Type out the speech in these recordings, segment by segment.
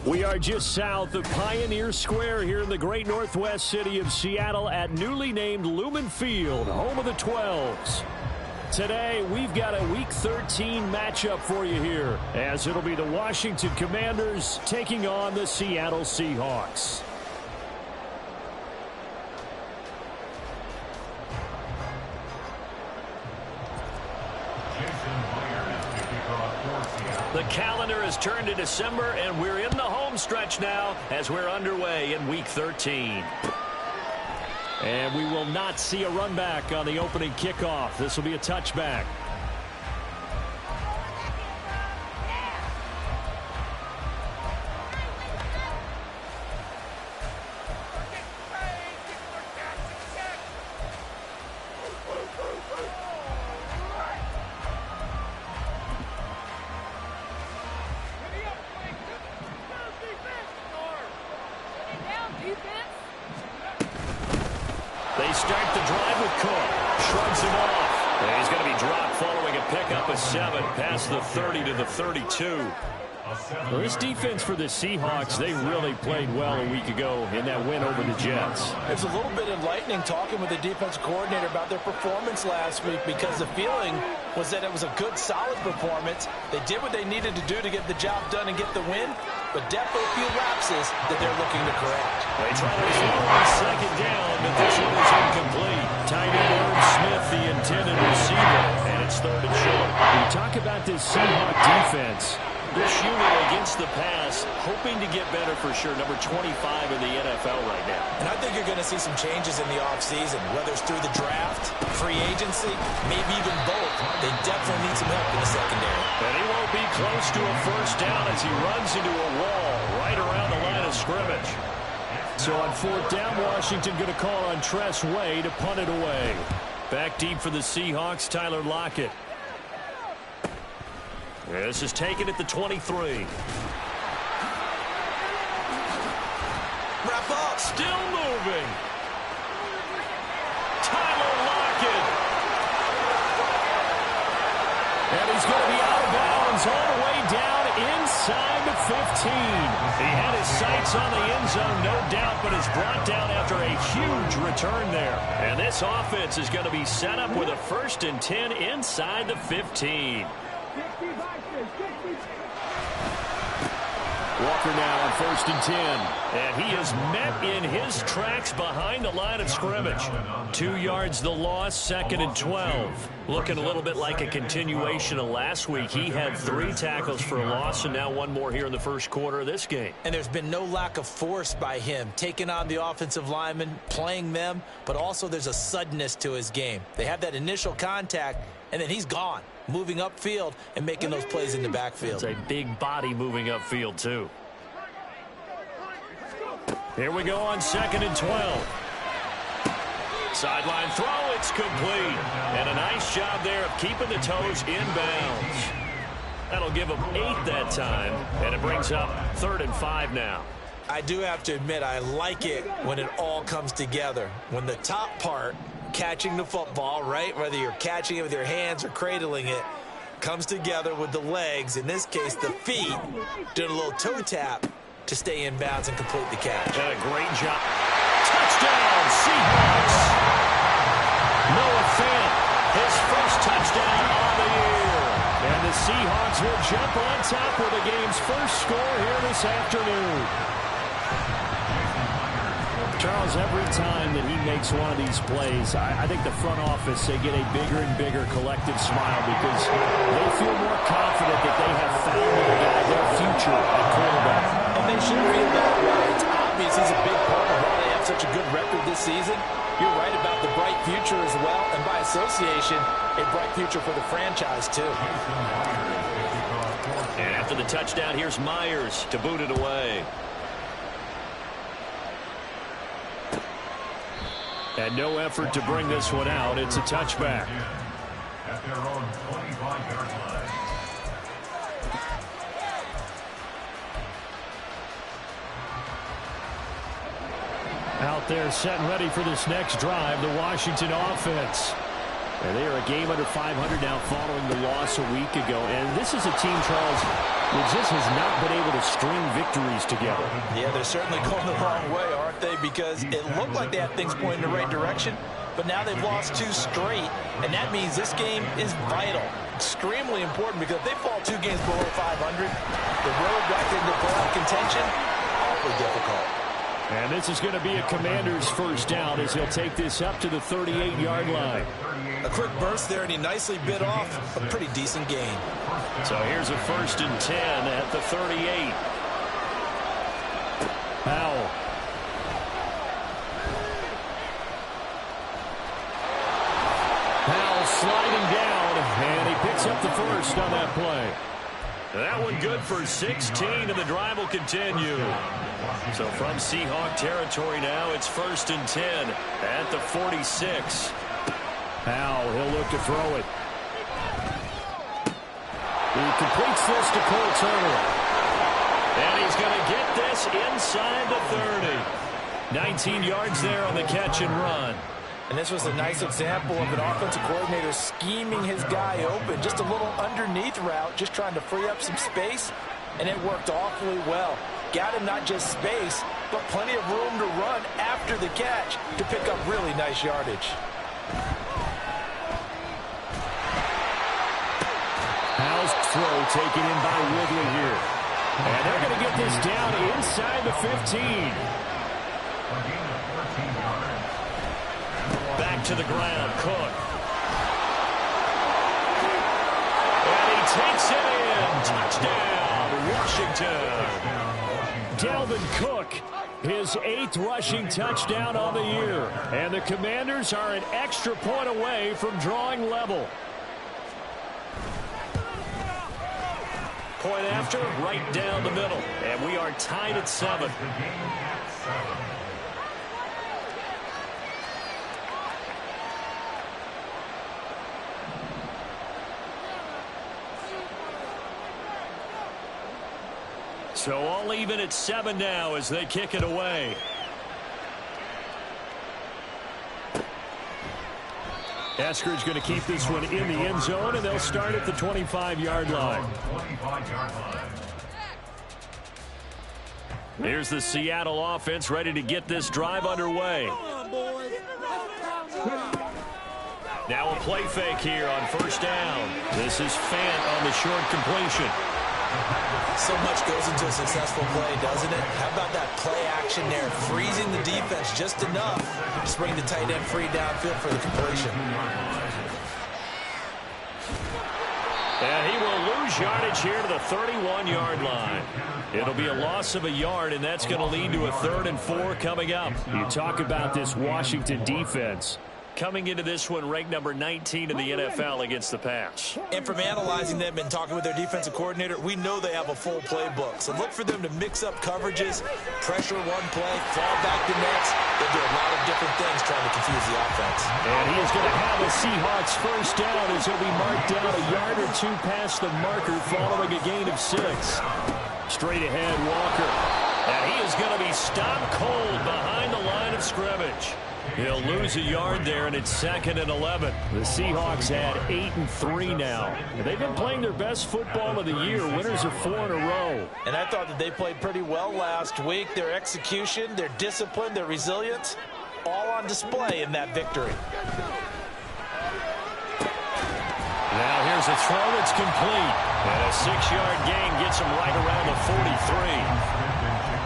We are just south of Pioneer Square here in the great northwest city of Seattle at newly named Lumen Field, home of the 12s. Today, we've got a Week 13 matchup for you here, as it'll be the Washington Commanders taking on the Seattle Seahawks. The calendar has turned to December, and we're in the home stretch now as we're underway in Week 13. And we will not see a run back on the opening kickoff. This will be a touchback. They start the drive with Cook. Shrugs him off. And he's going to be dropped following a pickup of 7 past the 30 to the 32. Well, this defense for the Seahawks, they really played well a week ago in that win over the Jets. It's a little bit enlightening talking with the defense coordinator about their performance last week, because the feeling was that it was a good, solid performance. They did what they needed to do to get the job done and get the win, but definitely a few lapses that they're looking to correct. They try to score on second down, but this one is incomplete. Tight end Irv Smith, the intended receiver, and it's third and short. We talk about this Seahawk defense. This unit against the pass, hoping to get better for sure. Number 25 in the NFL right now. And I think you're going to see some changes in the offseason, whether it's through the draft, free agency, maybe even both. They definitely need some help in the secondary. And he won't be close to a first down as he runs into a wall right around the line of scrimmage. So on fourth down, Washington going to call on Tress Way to punt it away. Back deep for the Seahawks, Tyler Lockett. This is taken at the 23. Wrap up. Still moving. Tyler Lockett. And he's going to be out of bounds all the way down inside the 15. He had his sights on the end zone, no doubt, but is brought down after a huge return there. And this offense is going to be set up with a 1st and 10 inside the 15. Walker now on 1st and 10. And he is met in his tracks behind the line of scrimmage. 2 yards the loss, 2nd and 12. Looking a little bit like a continuation of last week. He had 3 tackles for a loss, and now 1 more here in the first quarter of this game. And there's been no lack of force by him, taking on the offensive linemen, playing them, but also there's a suddenness to his game. They have that initial contact, and then he's gone, moving upfield and making those plays in the backfield. It's a big body moving upfield, too. Here we go on 2nd and 12. Sideline throw, it's complete. And a nice job there of keeping the toes in bounds. That'll give him 8 that time, and it brings up 3rd and 5 now. I do have to admit, I like it when it all comes together. When the top part, catching the football, right, whether you're catching it with your hands or cradling it, comes together with the legs, in this case the feet, doing a little toe tap to stay in bounds and complete the catch. And a great job. Touchdown, Seahawks. Noah Fant, his first touchdown of the year. And the Seahawks will jump on top with the game's first score here this afternoon. Charles, every time that he makes one of these plays, I think the front office, they get a bigger and bigger collective smile because they feel more confident that they have found their future at quarterback. And they should feel that way. It's obvious he's a big part of why they have such a good record this season. You're right about the bright future as well, and by association, a bright future for the franchise too. And after the touchdown, here's Myers to boot it away. And no effort to bring this one out. It's a touchback. At their own 25-yard line. Out there set and ready for this next drive, the Washington offense. And they are a game under 500 now following the loss a week ago. And this is a team, Charles, that just has not been able to string victories together. Yeah, they're certainly going the wrong way, aren't they? Because it looked like they had things pointing in the right direction, but now they've lost 2 straight. And that means this game is vital, extremely important, because if they fall 2 games below 500, the road back into playoff contention, awfully difficult. And this is going to be a Commander's first down as he'll take this up to the 38-yard line. A quick burst there, and he nicely bit off a pretty decent gain. So here's a 1st and 10 at the 38. Powell. Powell sliding down, and he picks up the first on that play. That one good for 16, and the drive will continue. So from Seahawk territory now, it's 1st and 10 at the 46. Powell, he'll look to throw it. He completes this to Cole Turner. And he's going to get this inside the 30. 19 yards there on the catch and run. And this was a nice example of an offensive coordinator scheming his guy open. Just a little underneath route, just trying to free up some space, and it worked awfully well. Got him not just space, but plenty of room to run after the catch to pick up really nice yardage. Powell's throw taken in by Ridley here. And they're going to get this down inside the 15. Back to the ground, Cook. And he takes it in. Touchdown, Washington. Dalvin Cook, his 8th rushing touchdown on the year. And the Commanders are an extra point away from drawing level. Point after, right down the middle. And we are tied at 7. So all even at 7 now as they kick it away. Eskridge going to keep this one in the end zone, and they'll start at the 25-yard line. Here's the Seattle offense ready to get this drive underway. Now a play fake here on 1st down. This is Fant on the short completion. So much goes into a successful play, doesn't it? How about that play action there, freezing the defense just enough to bring the tight end free downfield for the completion. And he will lose yardage here to the 31-yard line. It'll be a loss of a yard, and that's going to lead to a 3rd and 4 coming up. You talk about this Washington defense. Coming into this one, ranked number 19 in the NFL against the pass. And from analyzing them and talking with their defensive coordinator, we know they have a full playbook. So look for them to mix up coverages, pressure one play, fall back the next. They'll do a lot of different things trying to confuse the offense. And he is going to have a Seahawks first down as he'll be marked down a yard or 2 past the marker following a gain of 6. Straight ahead, Walker. And he is going to be stopped cold behind the line of scrimmage. He'll lose a yard there, and it's 2nd and 11. The Seahawks had 8-3 now. And they've been playing their best football of the year. Winners of 4 in a row. And I thought that they played pretty well last week. Their execution, their discipline, their resilience, all on display in that victory. Now here's a throw that's complete. And a 6-yard gain gets him right around the 43.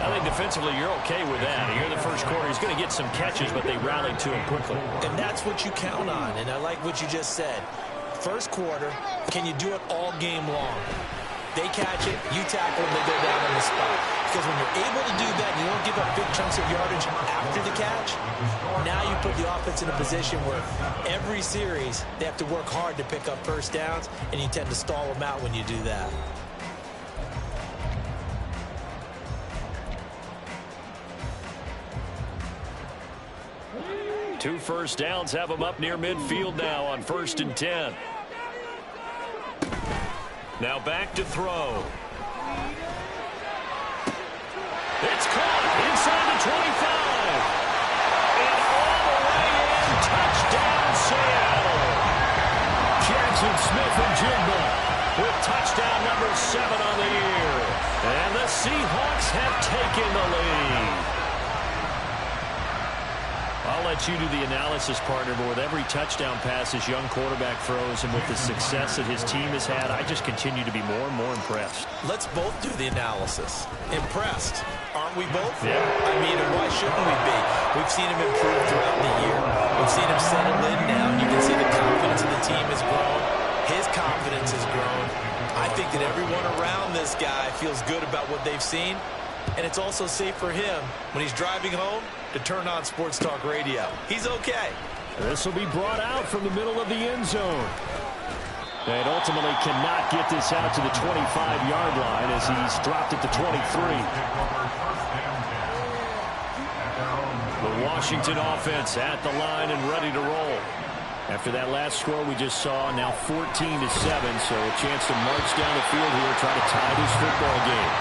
I think defensively you're okay with that. Here in the first quarter, he's going to get some catches, but they rallied to him quickly. And that's what you count on, and I like what you just said. First quarter, can you do it all game long? They catch it, you tackle them, they go down on the spot. Because when you're able to do that, and you don't give up big chunks of yardage after the catch, now you put the offense in a position where every series they have to work hard to pick up first downs, and you tend to stall them out when you do that. Two first downs have them up near midfield now on 1st and 10. Now back to throw. It's caught inside the 25. And all the way in, touchdown Seattle. taking the lead. I'll let you do the analysis, partner, but with every touchdown pass this young quarterback throws and with the success that his team has had, I just continue to be more and more impressed. Let's both do the analysis. Impressed. Aren't we both? Yeah. I mean, why shouldn't we be? We've seen him improve throughout the year. We've seen him settle in now. You can see the confidence of the team has grown. His confidence has grown. I think that everyone around this guy feels good about what they've seen. And it's also safe for him when he's driving home to turn on Sports Talk Radio. He's okay. This will be brought out from the middle of the end zone. And ultimately cannot get this out to the 25-yard line as he's dropped it to 23. The Washington offense at the line and ready to roll. After that last score we just saw, now 14-7, so a chance to march down the field here, try to tie this football game.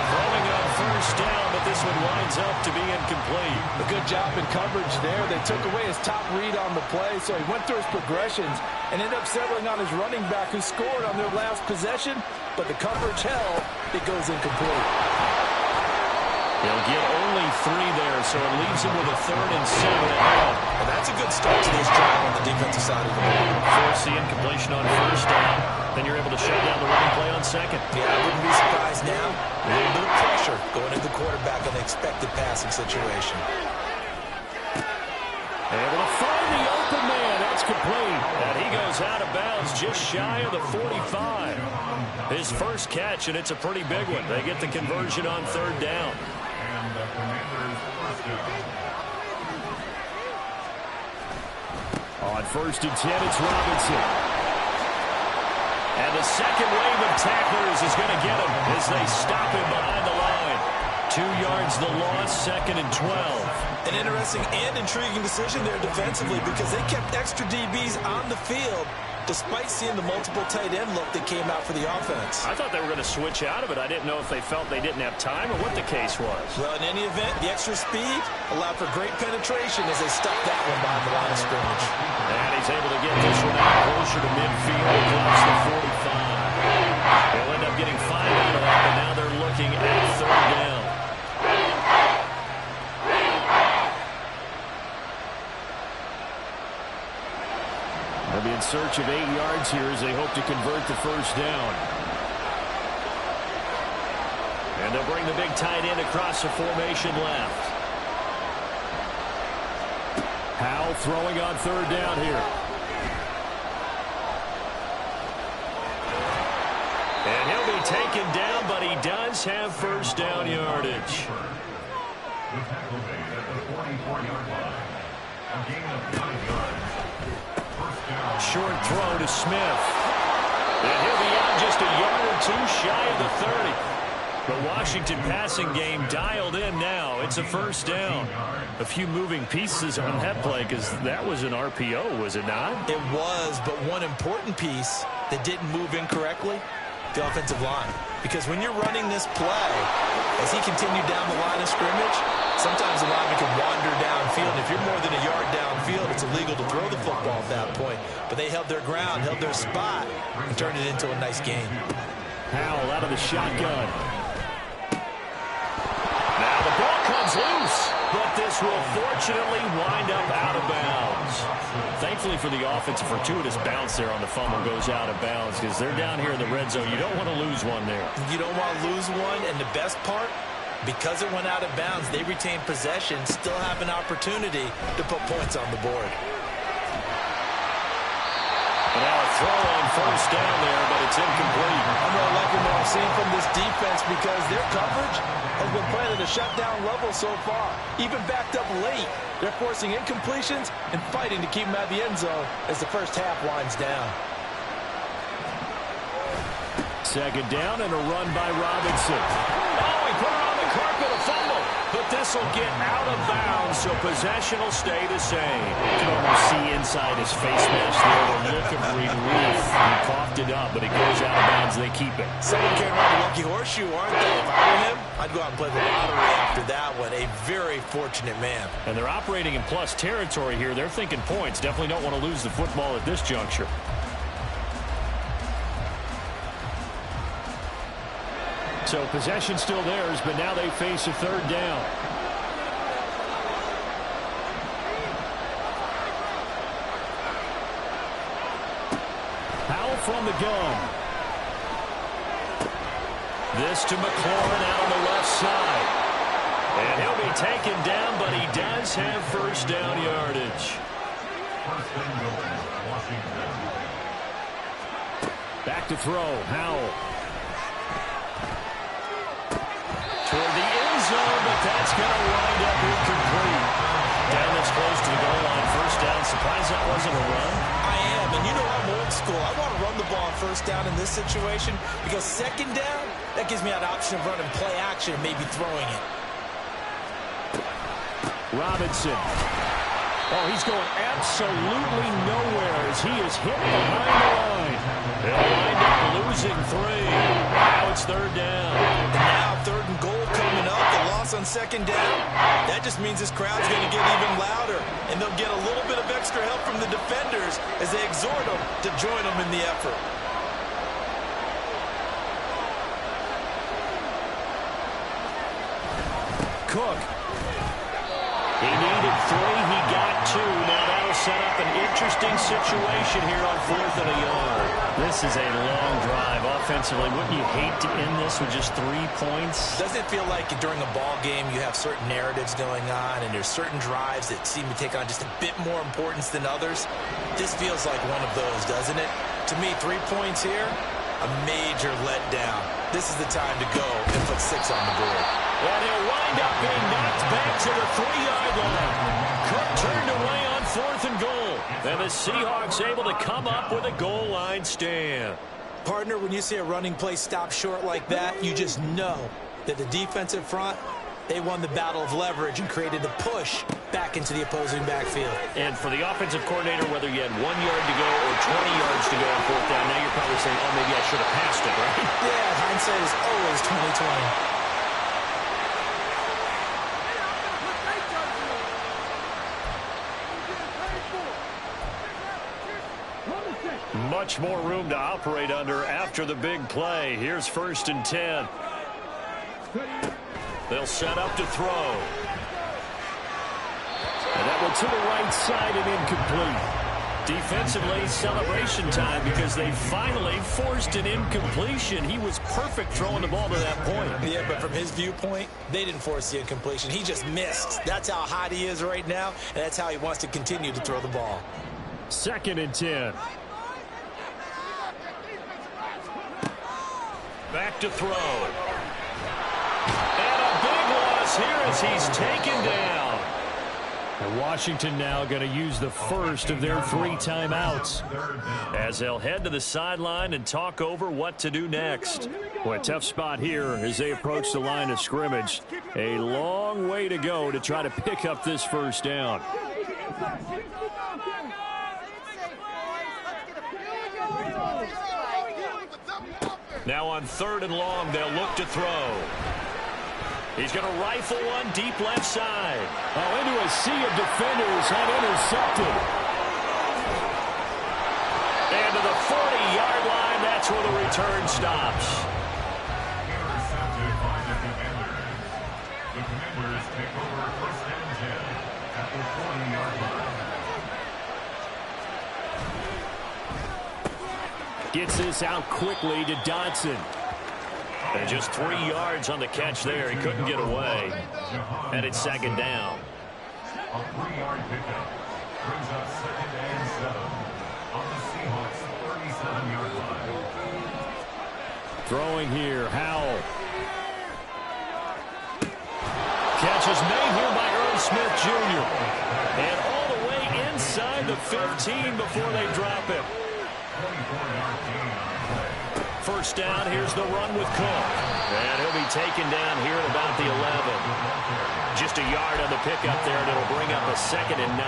Throwing on first down, but this one winds up to be incomplete. A good job in coverage there. They took away his top read on the play, so he went through his progressions and ended up settling on his running back who scored on their last possession, but the coverage held. It goes incomplete. He'll get only 3 there, so it leaves him with a 3rd and 7 ahead. And that's a good start to this drive on the defensive side of the ball. Force the incompletion on first down. Then you're able to shut down the running play on second. Yeah, I wouldn't be surprised now. A little bit of pressure going into the quarterback on the expected passing situation. Able to find the open man. That's complete. And he goes out of bounds just shy of the 45. His first catch, and it's a pretty big one. They get the conversion on 3rd down. On 1st and 10, it's Robinson. And the second wave of tacklers is going to get him as they stop him behind the line. 2 yards the loss, 2nd and 12. An interesting and intriguing decision there defensively because they kept extra DBs on the field despite seeing the multiple tight end look that came out for the offense. I thought they were going to switch out of it. I didn't know if they felt they didn't have time or what the case was. Well, in any event, the extra speed allowed for great penetration as they stuffed that one behind the line of scrimmage. And he's able to get this one out closer to midfield across the 45. They'll end up getting 5 out of that, but now they're looking at 3rd down. They'll be in search of 8 yards here as they hope to convert the first down. And they'll bring the big tight end across the formation left. Howell throwing on 3rd down here. And he'll be taken down, but he does have first down yardage. Short throw to Smith. And he'll be out just a yard or 2 shy of the 30. The Washington passing game dialed in now. It's a first down. A few moving pieces on that play because that was an RPO, was it not? It was, but one important piece that didn't move incorrectly, the offensive line. Because when you're running this play, as he continued down the line of scrimmage, sometimes the lineman can wander downfield. And if you're more than a yard downfield, it's illegal to throw the football at that point. But they held their ground, held their spot, and turned it into a nice game. Howell out of the shotgun. Now the ball comes loose, but this will fortunately wind up out of bounds. Thankfully for the offense, a fortuitous bounce there on the fumble goes out of bounds because they're down here in the red zone. You don't want to lose one there. You don't want to lose one, and the best part, because it went out of bounds, they retained possession, still have an opportunity to put points on the board. And now a throw on first down there, but it's incomplete. I'm really liking what I'm seeing from this defense because their coverage has been playing at a shutdown level so far. Even backed up late, they're forcing incompletions and fighting to keep them out of the end zone as the first half winds down. 2nd down and a run by Robinson. Oh, he put it on the carpet, a fumble. But this will get out of bounds, so possession will stay the same. You can almost see inside his face mask there the look of relief. He coughed it up, but it goes out of bounds. They keep it. Someone came around the lucky horseshoe, aren't they? If I were him, I'd go out and play the lottery after that one. A very fortunate man. And they're operating in plus territory here. They're thinking points. Definitely don't want to lose the football at this juncture. So possession still theirs, but now they face a third down. Powell from the gun. This to McLaurin out on the left side. And he'll be taken down, but he does have first down yardage. Back to throw. Howell. Toward the end zone, but that's going to wind up incomplete. Down this close to the goal line. First down. Surprised that wasn't a run. I am, and you know I'm old school. I want to run the ball on first down in this situation because second down, that gives me an option of running play action and maybe throwing it. Robinson. Oh, he's going absolutely nowhere as he is hit behind the line. They'll wind up losing 3. Now it's third down. And now third and goal coming up. The loss on second down. That just means this crowd's going to get even louder. And they'll get a little bit of extra help from the defenders as they exhort them to join them in the effort. Cook. He needed 3. He got 2. Now that'll set up an interesting situation here on 4th and a yard. This is a long drive offensively. Wouldn't you hate to end this with just 3 points? Doesn't it feel like during a ball game you have certain narratives going on and there's certain drives that seem to take on just a bit more importance than others? This feels like one of those, doesn't it? To me, 3 points here, a major letdown. This is the time to go and put 6 on the board. And he'll wind up being knocked back to the 3-yard line. Cook turned away on 4th and goal. And the Seahawks able to come up with a goal line stand. Partner, when you see a running play stop short like that, you just know that the defensive front, they won the battle of leverage and created a push back into the opposing backfield. And for the offensive coordinator, whether you had 1 yard to go or 20 yards to go on 4th down, now you're probably saying, oh, maybe I should have passed it, right? Yeah, hindsight is always 20/20. Much more room to operate under after the big play. Here's 1st and 10. They'll set up to throw. And that one to the right side and incomplete. Defensively, celebration time because they finally forced an incompletion. He was perfect throwing the ball to that point. Yeah, but from his viewpoint, they didn't force the incompletion. He just missed. That's how hot he is right now, and that's how he wants to continue to throw the ball. 2nd and 10. Back to throw. And a big loss here as he's taken down. And Washington now going to use the first of their 3 timeouts as they'll head to the sideline and talk over what to do next. Boy, a tough spot here as they approach the line of scrimmage. A long way to go to try to pick up this first down. Now on 3rd and long, they'll look to throw. He's going to rifle one deep left side. Oh, into a sea of defenders and intercepted. And to the 40-yard line, that's where the return stops. Intercepted by the Commanders. The Commanders take over 1st and 10 at the 40-yard line. Gets this out quickly to Dotson. And just 3 yards on the catch there. He couldn't get away. And it's 2nd down. A 3-yard pickup brings up 2nd and 7 on the Seahawks 37-yard line. Throwing here, Howell. Catch is made here by Earl Smith Jr. And all the way inside the 15 before they drop him. 24-yard gain. First down, here's the run with Cook. And he'll be taken down here at about the 11. Just a yard on the pickup there, and it'll bring up a 2nd and 9.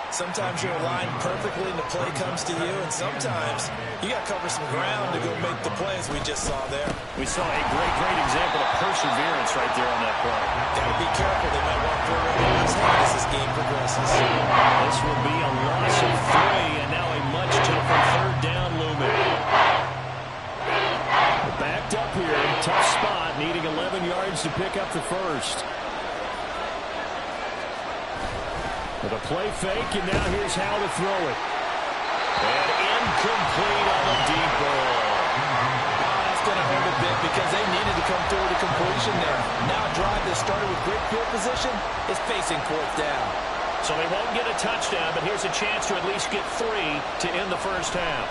Sometimes you're aligned perfectly and the play comes to you, and sometimes you got to cover some ground to go make the plays we just saw there. We saw a great example of perseverance right there on that play. Got to be careful. They might want to throw it in his hand as this game progresses. This will be a loss of 3, and now a much tougher 3rd down looming. Backed up here, tough spot. yards to pick up the first. With a play fake, and now here's how to throw it. And incomplete on the deep ball. That's going to hurt a bit because they needed to come through with a completion there. Now a drive that started with great field position is facing fourth down. So they won't get a touchdown, but here's a chance to at least get 3 to end the first half.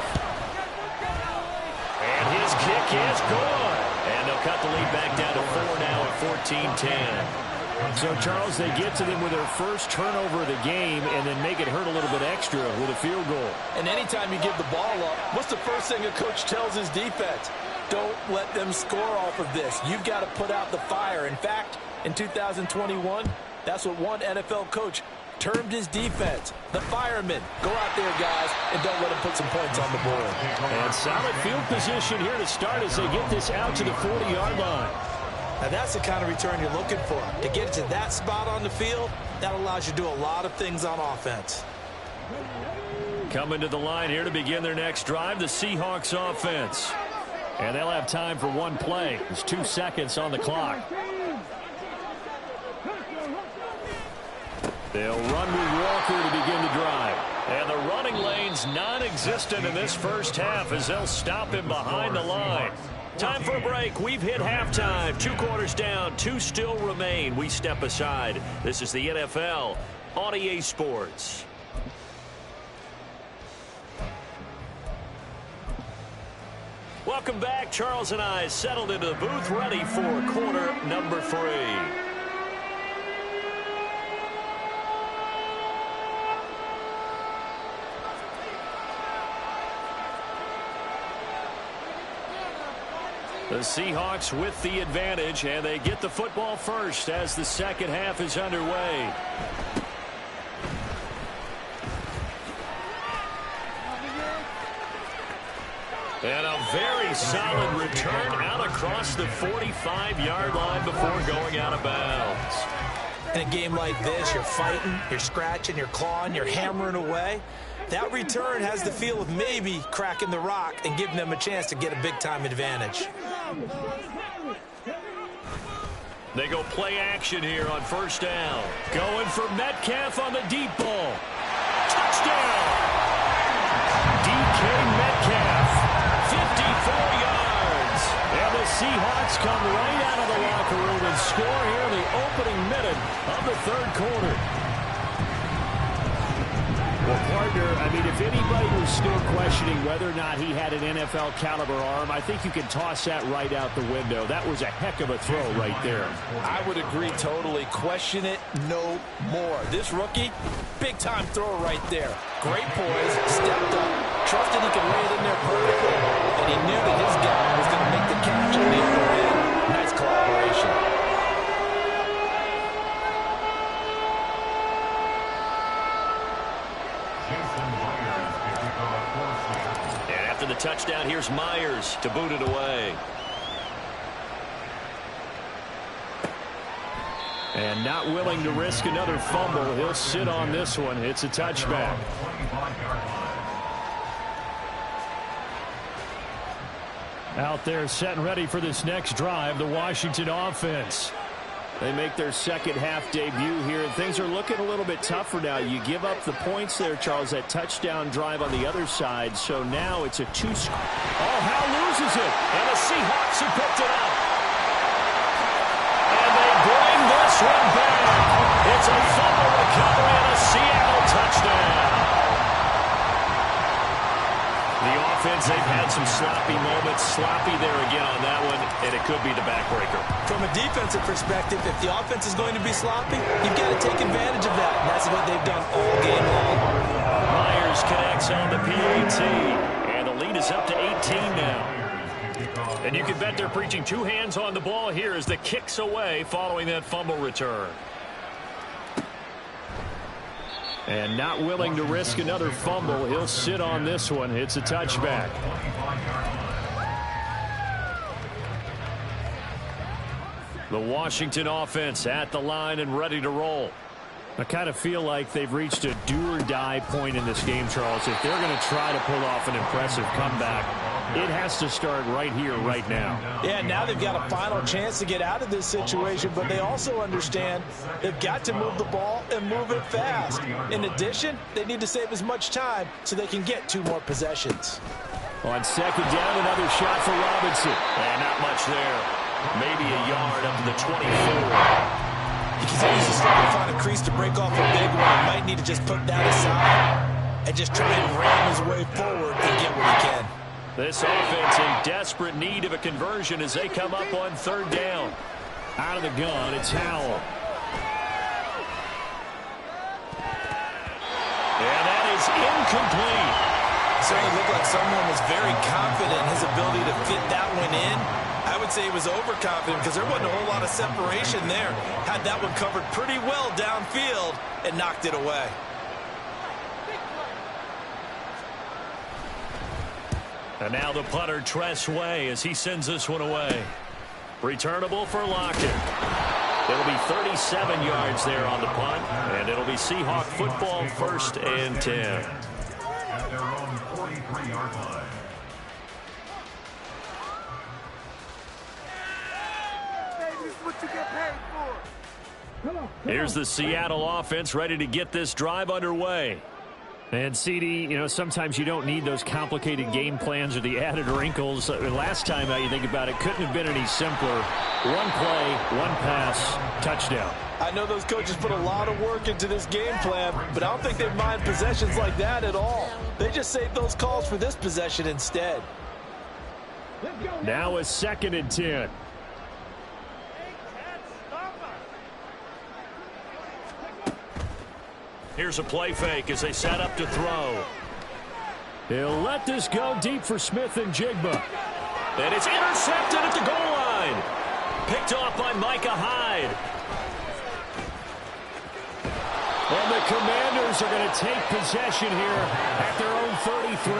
And his kick is good. And they'll cut the lead back down to 4 now at 14-10. So, Charles, they get to them with their first turnover of the game and then make it hurt a little bit extra with a field goal. And anytime you give the ball up, what's the first thing a coach tells his defense? Don't let them score off of this. You've got to put out the fire. In fact, in 2021, that's what one NFL coach termed his defense, the firemen. Go out there, guys, and don't let them put some points on the board. And solid field position here to start as they get this out to the 40-yard line. Now that's the kind of return you're looking for. To get to that spot on the field, that allows you to do a lot of things on offense. Coming to the line here to begin their next drive, the Seahawks offense. And they'll have time for one play. There's 2 seconds on the clock. They'll run with Walker to begin the drive. And the running lane's non-existent in this first half as they'll stop him behind the line. Time for a break. We've hit halftime. 2 quarters down. 2 still remain. We step aside. This is the NFL on EA Sports. Welcome back. Charles and I settled into the booth ready for quarter number 3. The Seahawks with the advantage, and they get the football first as the second half is underway. And a very solid return out across the 45-yard line before going out of bounds. In a game like this, you're fighting, you're scratching, you're clawing, you're hammering away. That return has the feel of maybe cracking the rock and giving them a chance to get a big-time advantage. They go play action here on first down. Going for Metcalf on the deep ball. Touchdown! DK Metcalf, 54 yards. And the Seahawks come right out of the locker room and score here in the opening minute of the third quarter. Well, partner, I mean, if anybody was still questioning whether or not he had an NFL caliber arm, I think you can toss that right out the window. That was a heck of a throw right there. I would agree totally. Question it no more. This rookie, big-time throw right there. Great poise, stepped up, trusted he could lay it in there perfectly, and he knew that his guy was going to make the catch on the other end. Nice collaboration. And after the touchdown, here's Myers to boot it away. And not willing to risk another fumble. He'll sit on this one. It's a touchback. Out there set and ready for this next drive, the Washington offense. They make their second half debut here, and things are looking a little bit tougher now. You give up the points there, Charles, that touchdown drive on the other side. So now it's a 2-score. Oh, Howell loses it, and the Seahawks have picked it up. And they bring this one back. It's a fumble recovery and a Seattle touchdown. The offense, they've had some sloppy moments. Sloppy there again on that one, and it could be the backbreaker. From a defensive perspective, if the offense is going to be sloppy, you've got to take advantage of that, and that's what they've done all game long. Myers connects on the PAT, and the lead is up to 18 now. And you can bet they're preaching 2 hands on the ball here as the kick's away following that fumble return. And not willing to risk another fumble. He'll sit on this one. It's a touchback. The Washington offense at the line and ready to roll. I kind of feel like they've reached a do-or-die point in this game, Charles. If they're going to try to pull off an impressive comeback, It has to start right here, right now. Yeah, now they've got a final chance to get out of this situation, but they also understand they've got to move the ball and move it fast. In addition, they need to save as much time so they can get 2 more possessions. On second down, another shot for Robinson. And not much there. Maybe a yard up to the 24. He continues to struggle to find a crease to break off a big one. He might need to just put that aside and just try and ram his way forward and get what he can. This offense in desperate need of a conversion as they come up on third down. Out of the gun, it's Howell. And that is incomplete. Certainly looked like someone was very confident in his ability to fit that one in. I would say he was overconfident because there wasn't a whole lot of separation there. Had that one covered pretty well downfield and knocked it away. And now the punter, Tress Way, as he sends this one away. Returnable for Lockett. It'll be 37 yards there on the punt, and it'll be Seahawk football, 1st and 10. At their own 43-yard line. Here's the Seattle offense ready to get this drive underway. And, CD, you know, sometimes you don't need those complicated game plans or the added wrinkles. Last time you think about it, couldn't have been any simpler. One play, one pass, touchdown. I know those coaches put a lot of work into this game plan, but I don't think they mind possessions like that at all. They just save those calls for this possession instead. Now a 2nd and 10. Here's a play fake as they set up to throw. He'll let this go deep for Smith and Jigba. And it's intercepted at the goal line. Picked off by Micah Hyde. And the Commanders are going to take possession here at their own 33.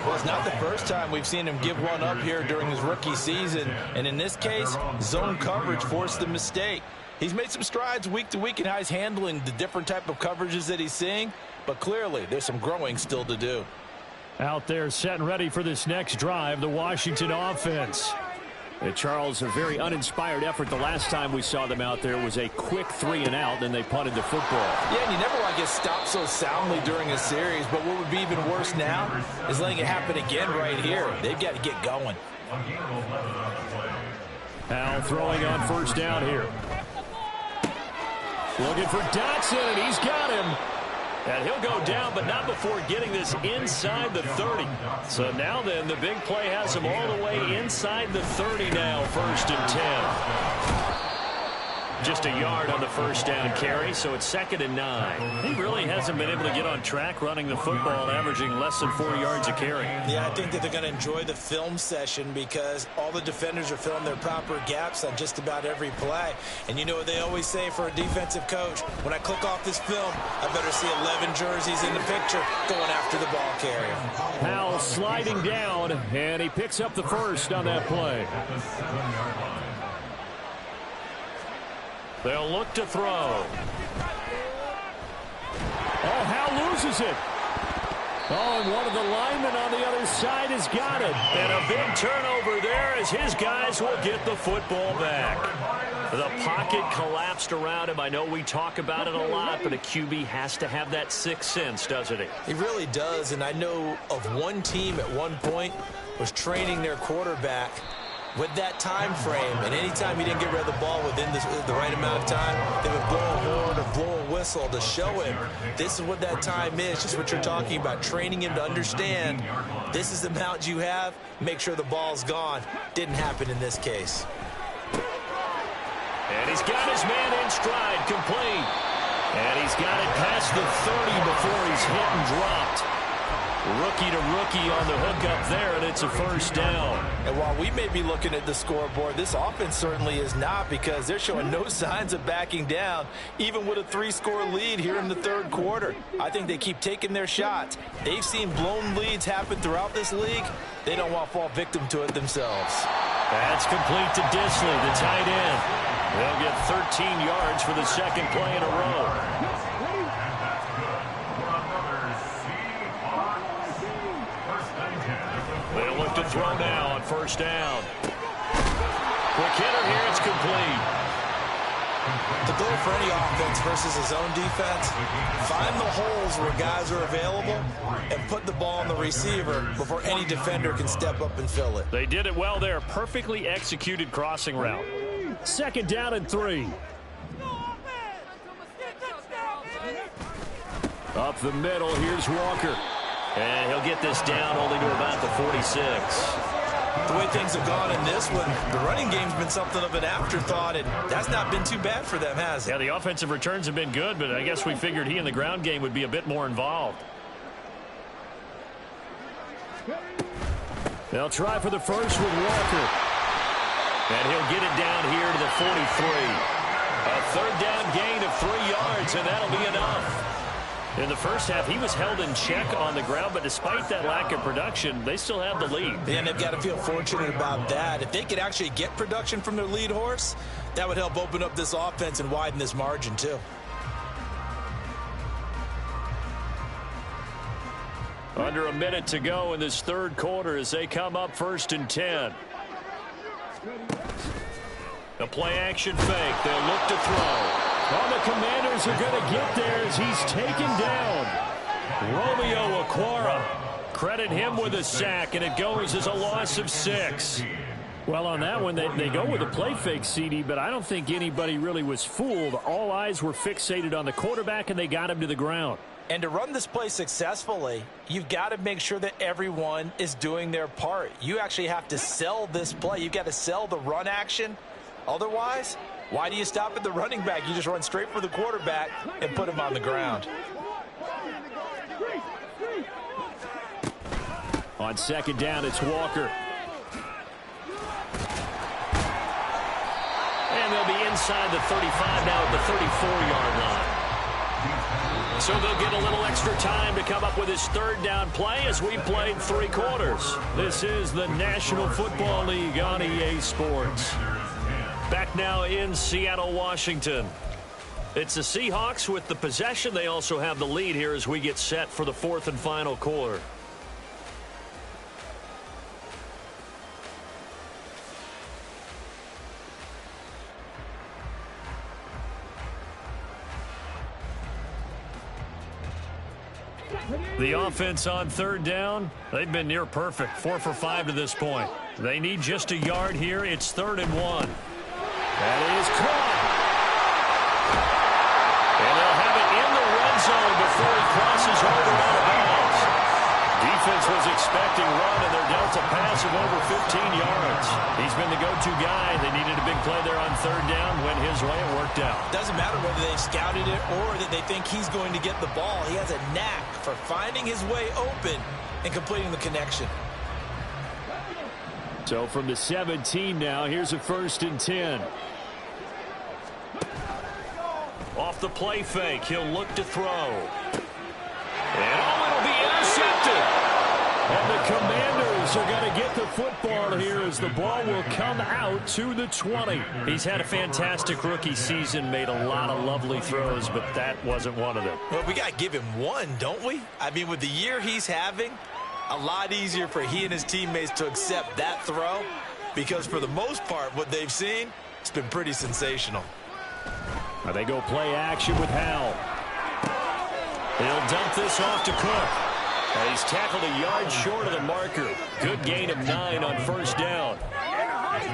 Well, it's not the first time we've seen him give one up here during his rookie season. And in this case, zone coverage forced the mistake. He's made some strides week to week in how he's handling the different type of coverages that he's seeing, but clearly there's some growing still to do. Out there set and ready for this next drive, the Washington offense. And Charles, a very uninspired effort the last time we saw them out there was a quick 3 and out, then they punted the football. Yeah, and you never want to get stopped so soundly during a series, but what would be even worse now is letting it happen again right here. They've got to get going. Howell throwing on 1st down here. Looking for Dotson, and he's got him. And he'll go down, but not before getting this inside the 30. So now then, the big play has him all the way inside the 30 now, 1st and 10. Just a yard on the 1st down carry, so it's 2nd and 9. He really hasn't been able to get on track running the football, averaging less than 4 yards a carry. Yeah, I think that they're going to enjoy the film session because all the defenders are filling their proper gaps on just about every play. And you know what they always say for a defensive coach? When I click off this film, I better see 11 jerseys in the picture going after the ball carrier. Howell sliding down, and he picks up the 1st on that play. They'll look to throw. Oh, Howell loses it. Oh, and one of the linemen on the other side has got it. And a big turnover there as his guys will get the football back. The pocket collapsed around him. I know we talk about it a lot, but a QB has to have that sixth sense, doesn't he? He really does, and I know of one team at one point was training their quarterback with that time frame, and anytime he didn't get rid of the ball within the right amount of time, they would blow a horn or blow a whistle to show him this is what that time is, just what you're talking about, training him to understand this is the amount you have, make sure the ball's gone. Didn't happen in this case. And he's got his man in stride, complete. And he's got it past the 30 before he's hit and dropped. Rookie to rookie on the hook up there, and it's a 1st down. And while we may be looking at the scoreboard, this offense certainly is not, because they're showing no signs of backing down, even with a 3-score lead here in the 3rd quarter. I think they keep taking their shots. They've seen blown leads happen throughout this league. They don't want to fall victim to it themselves. That's complete to Disley, the tight end. They'll get 13 yards for the 2nd play in a row. They'll look to throw now on first down. Quick hitter here. It's complete. The goal for any offense versus his own defense, find the holes where guys are available and put the ball on the receiver before any defender can step up and fill it. They did it well there. Perfectly executed crossing route. 2nd down and 3. Up the middle, here's Walker. And he'll get this down only to about the 46. The way things have gone in this one, the running game's been something of an afterthought, and that's not been too bad for them, has it? Yeah, the offensive returns have been good, but I guess we figured he in the ground game would be a bit more involved. They'll try for the first with Walker. And he'll get it down here to the 43. A 3rd down gain of 3 yards, and that'll be enough. In the first half, he was held in check on the ground, but despite that lack of production, they still have the lead. And they've got to feel fortunate about that. If they could actually get production from their lead horse, that would help open up this offense and widen this margin, too. Under a minute to go in this 3rd quarter as they come up 1st and 10. A play-action fake. They'll look to throw. Well, the Commanders are going to get there as he's taken down. Romeo Okwara. Credit him with a sack, and it goes as a loss of 6. Well, on that one, they go with a play fake, CD, but I don't think anybody really was fooled. All eyes were fixated on the quarterback, and they got him to the ground. And to run this play successfully, you've got to make sure that everyone is doing their part. You actually have to sell this play. You've got to sell the run action. Otherwise, why do you stop at the running back? You just run straight for the quarterback and put him on the ground. On 2nd down, it's Walker. And they'll be inside the 35 now at the 34-yard line. So they'll get a little extra time to come up with his 3rd down play as we played 3 quarters. This is the National Football League on EA Sports. Back now in Seattle, Washington. It's the Seahawks with the possession. They also have the lead here as we get set for the 4th and final quarter. The offense on 3rd down, they've been near perfect. 4 for 5 to this point. They need just a yard here. It's 3rd and 1. That is caught. And they'll have it in the red zone before he crosses over out of bounds. Defense was expecting run, and they're dealt a pass of over 15 yards. He's been the go-to guy. They needed a big play there on 3rd down. Went his way. It worked out. Doesn't matter whether they've scouted it or that they think he's going to get the ball. He has a knack for finding his way open and completing the connection. So from the 17 now, here's a 1st and 10. Off the play fake, he'll look to throw. And it'll be intercepted. And the Commanders are going to get the football here as the ball will come out to the 20. He's had a fantastic rookie season, made a lot of lovely throws, but that wasn't one of them. Well, we got to give him one, don't we? I mean, with the year he's having, a lot easier for he and his teammates to accept that throw because for the most part, what they've seen, it's been pretty sensational. Now they go play action with Howell. He'll dump this off to Cook. And he's tackled a yard short of the marker. Good gain of 9 on 1st down.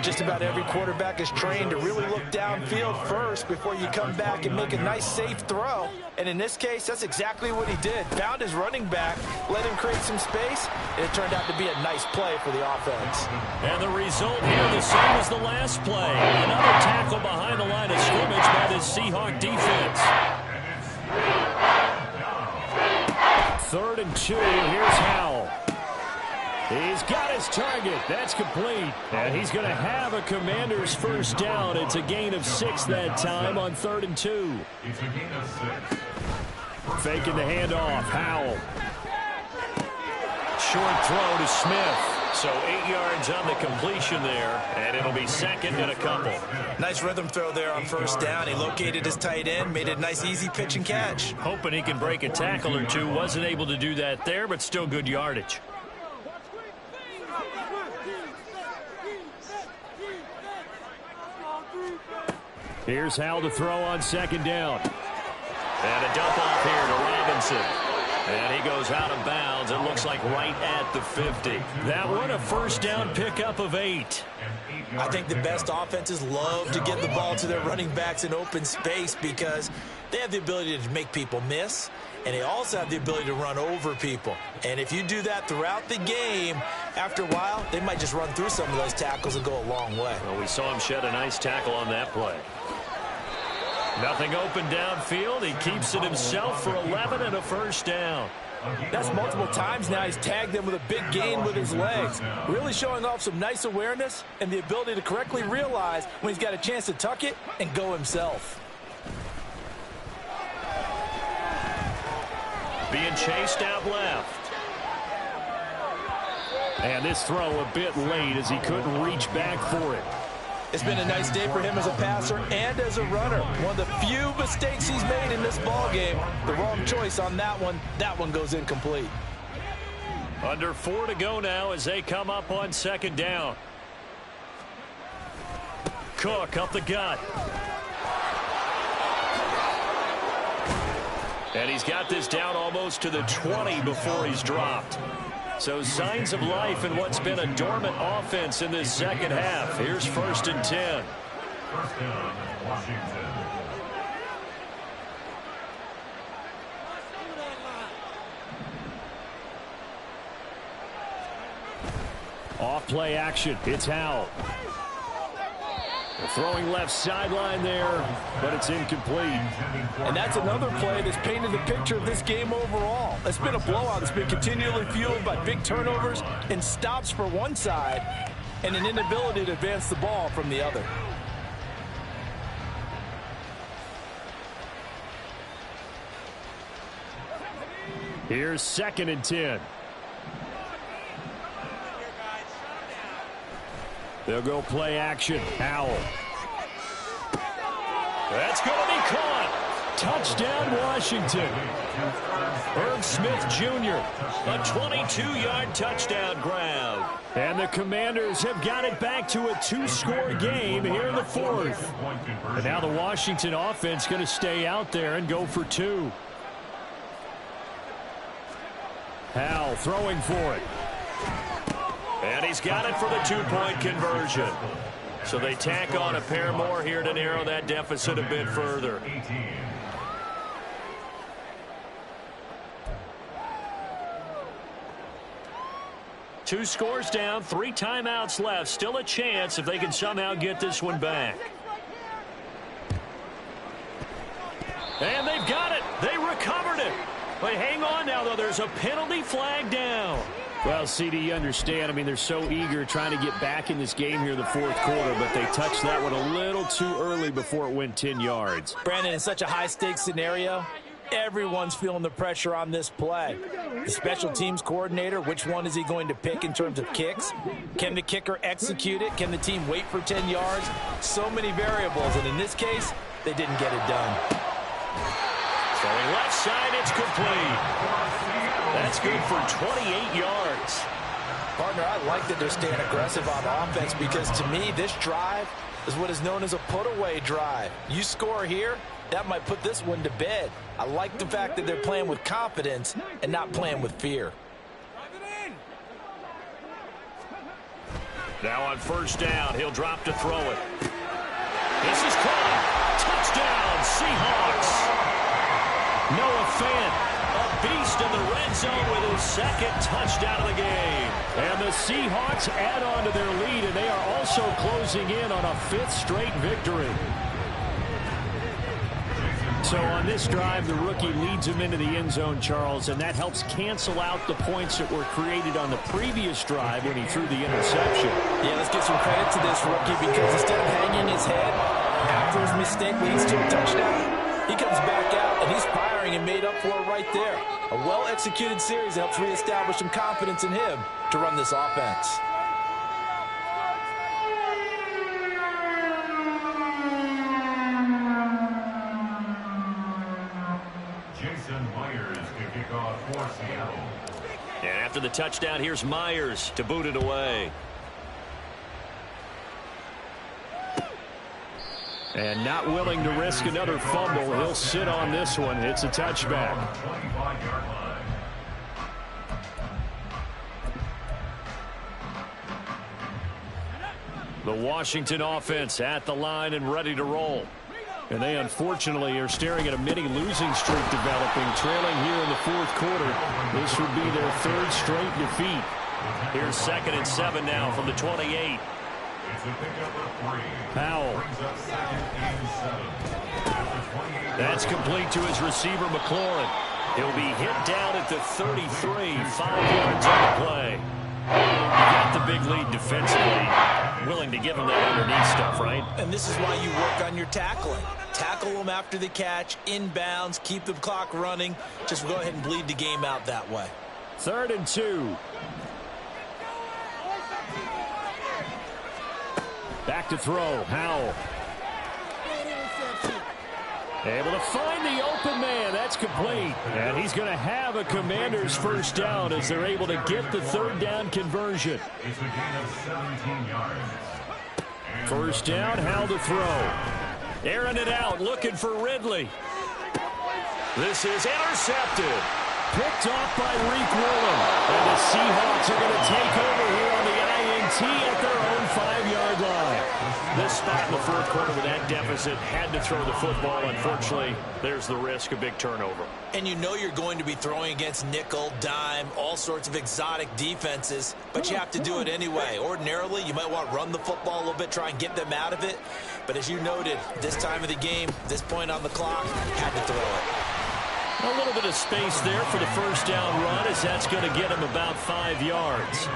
Just about every quarterback is trained to really look downfield first before you come back and make a nice, safe throw. And in this case, that's exactly what he did. Found his running back, let him create some space, and it turned out to be a nice play for the offense. And the result here, the same as the last play. Another tackle behind the line of scrimmage by the Seahawk defense. 3rd and 2, here's Howell. He's got his target. That's complete. And he's going to have a Commander's 1st down. It's a gain of 6 that time on 3rd and 2. It's a gain of 6. Faking the handoff. Howell. Short throw to Smith. So 8 yards on the completion there, and it'll be 2nd and a couple. Nice rhythm throw there on 1st down. He located his tight end, made it a nice, easy pitch and catch. Hoping he can break a tackle or two. Wasn't able to do that there, but still good yardage. Here's Howell to throw on second down. And a dump off here to Robinson. And he goes out of bounds. It looks like right at the 50. That one a first down pickup of 8. I think the best offenses love to get the ball to their running backs in open space because they have the ability to make people miss, and they also have the ability to run over people. And if you do that throughout the game, after a while, they might just run through some of those tackles and go a long way. Well, we saw him shed a nice tackle on that play. Nothing open downfield. He keeps it himself for 11 and a first down. That's multiple times now. He's tagged them with a big gain with his legs. Really showing off some nice awareness and the ability to correctly realize when he's got a chance to tuck it and go himself. Being chased out left. And this throw a bit late as he couldn't reach back for it. It's been a nice day for him as a passer and as a runner. One of the few mistakes he's made in this ball game. The wrong choice on that one. That one goes incomplete. Under 4 to go now as they come up on second down. Cook up the gut. And he's got this down almost to the 20 before he's dropped. So signs of life in what's been a dormant offense in this second half. Here's 1st and 10. First down, Washington. Off play action. It's Howell. Throwing left sideline there, but it's incomplete. And that's another play that's painted the picture of this game overall. It's been a blowout that's been continually fueled by big turnovers and stops for one side and an inability to advance the ball from the other. Here's 2nd and 10. They'll go play action. Howell. That's going to be caught. Touchdown, Washington. Irv Smith Jr. A 22-yard touchdown grab. And the Commanders have got it back to a 2-score game here in the 4th. And now the Washington offense going to stay out there and go for 2. Howell throwing for it. And he's got it for the 2-point conversion. So they tack on a pair more here to narrow that deficit a bit further. 2 scores down, 3 timeouts left. Still a chance if they can somehow get this one back. And they've got it. They recovered it. But hang on now, though. There's a penalty flag down. Well, CD, you understand. I mean, they're so eager trying to get back in this game here in the 4th quarter, but they touched that one a little too early before it went 10 yards. Brandon, in such a high-stakes scenario, everyone's feeling the pressure on this play. The special teams coordinator, which one is he going to pick in terms of kicks? Can the kicker execute it? Can the team wait for 10 yards? So many variables, and in this case, they didn't get it done. Throwing left side, it's complete. That's good for 28 yards. Partner, I like that they're staying aggressive on offense because to me, this drive is what is known as a put-away drive. You score here, that might put this one to bed. I like the fact that they're playing with confidence and not playing with fear. Now on 1st down, he'll drop to throw it. This is caught. Touchdown, Seahawks. Noah Fant, a beast in the red zone with his 2nd touchdown of the game. And the Seahawks add on to their lead, and they are also closing in on a 5th straight victory. So on this drive, the rookie leads him into the end zone, Charles, and that helps cancel out the points that were created on the previous drive when he threw the interception. Yeah, let's give some credit to this rookie because instead of hanging his head after his mistake leads to a touchdown, he comes back out, and he's firing and made up for it right there. A well-executed series helps reestablish some confidence in him to run this offense. Jason Myers to kick off for Seattle. And after the touchdown, here's Myers to boot it away. And not willing to risk another fumble. He'll sit on this one. It's a touchback. The Washington offense at the line and ready to roll. And they unfortunately are staring at a mini losing streak developing, trailing here in the fourth quarter. This would be their third straight defeat. Here's 2nd and 7 now from the 28. Powell. That's complete to his receiver, McLaurin. He'll be hit down at the 33, 5 yards on the play. Got the big lead defensively. Willing to give him that underneath stuff, right? And this is why you work on your tackling. Tackle them after the catch, inbounds, keep the clock running. Just go ahead and bleed the game out that way. 3rd and 2. Back to throw. Howell. Able to find the open man. That's complete. And he's going to have a Commanders first down as they're able to get the 3rd down conversion. It's a gain of 17 yards. First down, Howell to throw. Airing it out, looking for Ridley. This is intercepted. Picked off by Reek Willem. And the Seahawks are going to take over here on the INT at their own 5-yard line. This spot in the fourth quarter with that deficit, had to throw the football. Unfortunately, there's the risk of big turnover. And you know you're going to be throwing against nickel, dime, all sorts of exotic defenses, but you have to do it anyway. Ordinarily, you might want to run the football a little bit, try and get them out of it. But as you noted, this time of the game, this point on the clock, had to throw it. A little bit of space there for the first down run, as that's going to get him about 5 yards.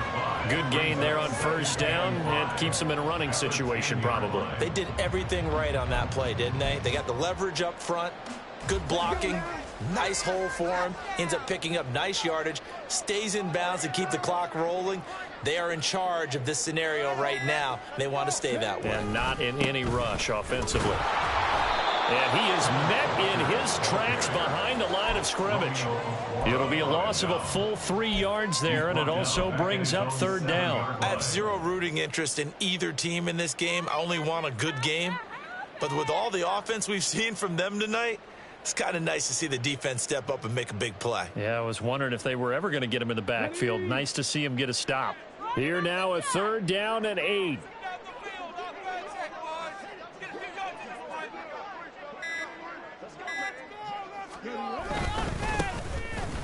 Good gain there on first down, and keeps them in a running situation probably. They did everything right on that play, didn't they? They got the leverage up front, good blocking, nice hole for him, ends up picking up nice yardage, stays in bounds and keep the clock rolling. They are in charge of this scenario right now. They want to stay that way. And not in any rush offensively. And he is met in his tracks behind the line of scrimmage. It'll be a loss of a full 3 yards there, and it also brings up 3rd down. I have zero rooting interest in either team in this game. I only want a good game. But with all the offense we've seen from them tonight, it's kind of nice to see the defense step up and make a big play. Yeah, I was wondering if they were ever going to get him in the backfield. Nice to see him get a stop. Here now a 3rd down and 8.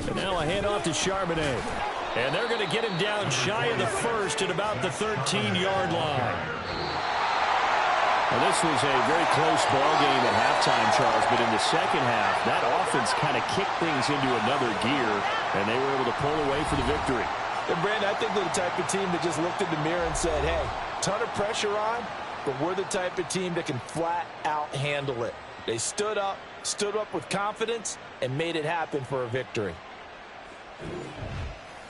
And now a handoff to Charbonnet. And they're going to get him down shy of the first at about the 13-yard line. Well, this was a very close ball game at halftime, Charles, but in the second half, that offense kind of kicked things into another gear, and they were able to pull away for the victory. And Brandon, I think they're the type of team that just looked in the mirror and said, hey, ton of pressure on, but we're the type of team that can flat out handle it. They stood up with confidence, and made it happen for a victory.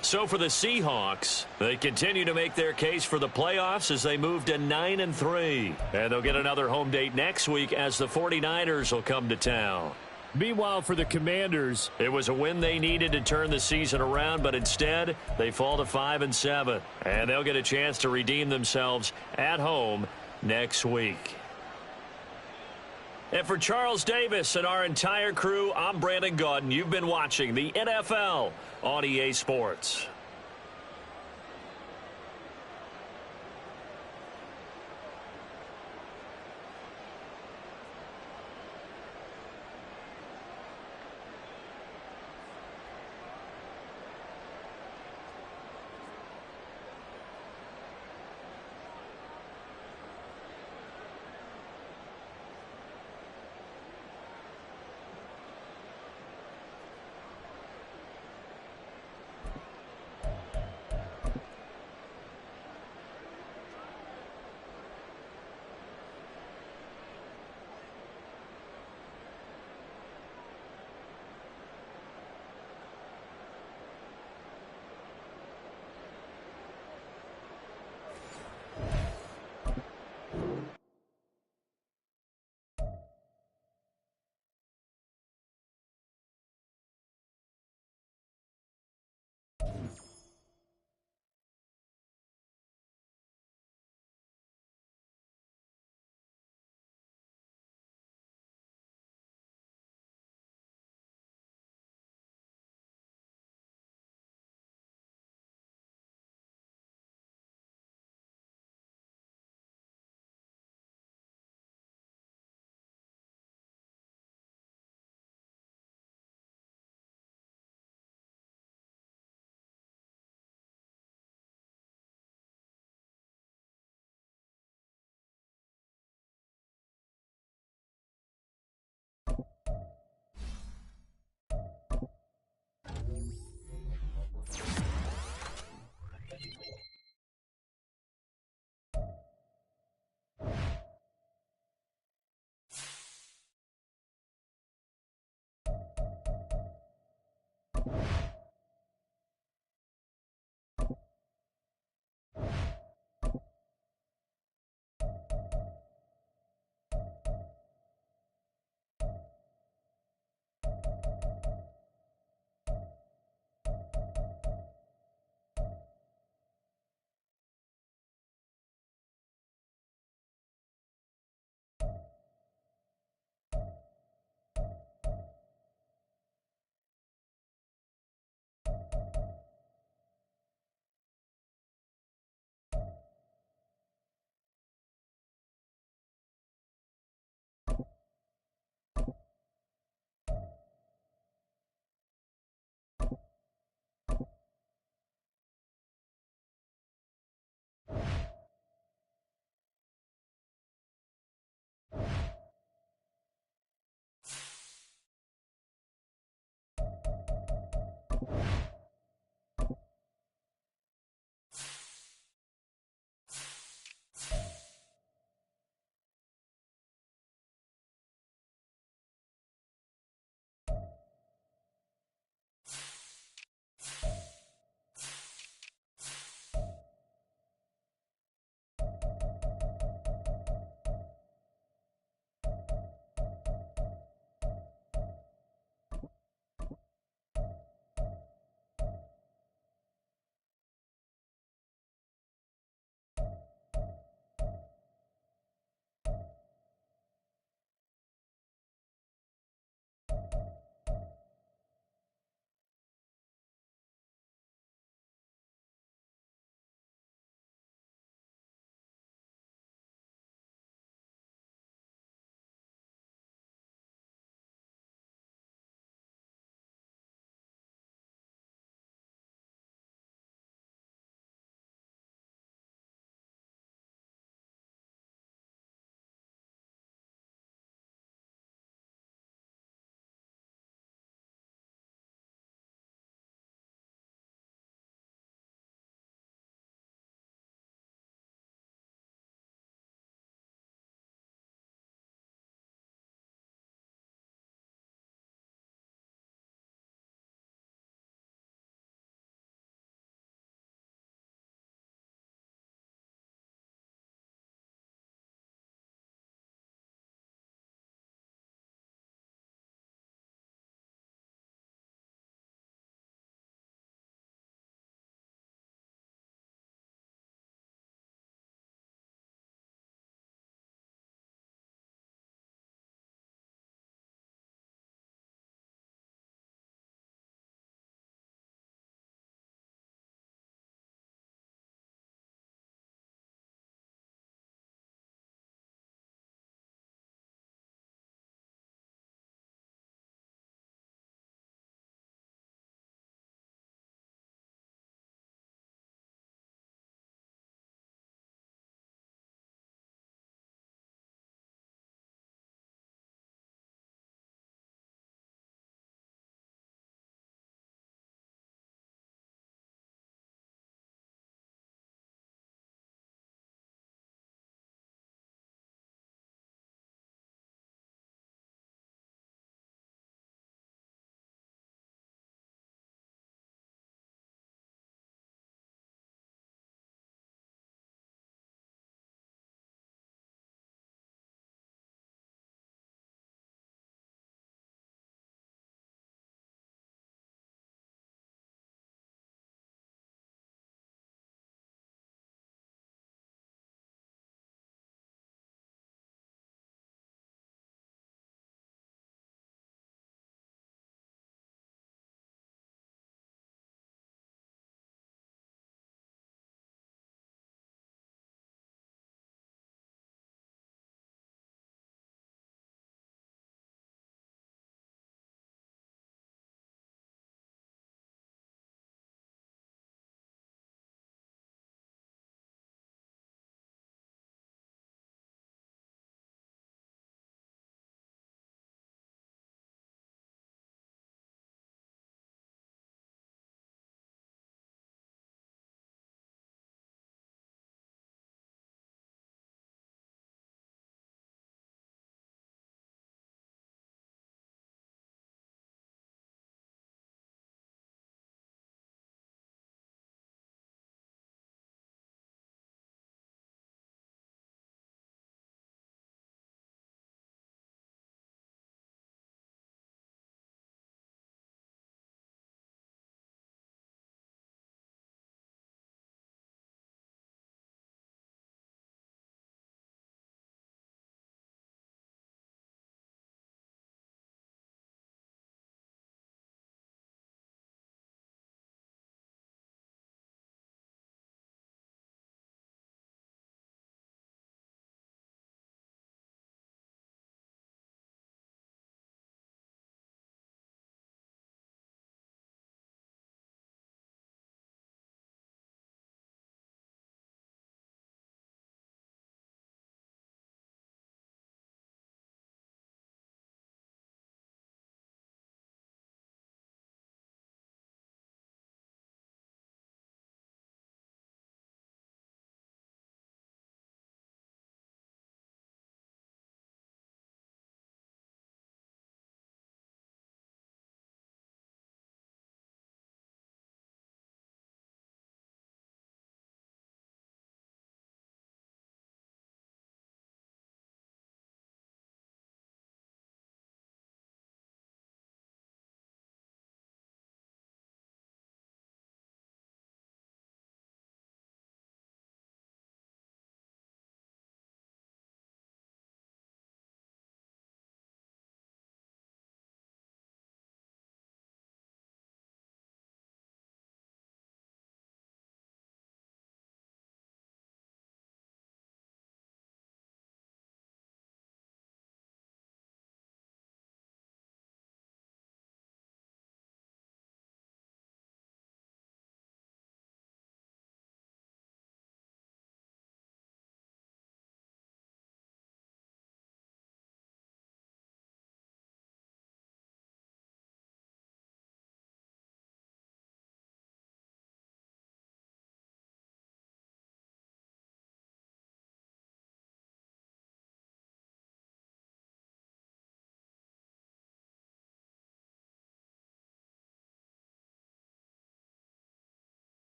So for the Seahawks, they continue to make their case for the playoffs as they move to 9-3. And they'll get another home date next week as the 49ers will come to town. Meanwhile, for the Commanders, it was a win they needed to turn the season around, but instead they fall to 5-7. And they'll get a chance to redeem themselves at home next week. And for Charles Davis and our entire crew, I'm Brandon Gaudin. You've been watching the NFL on EA Sports.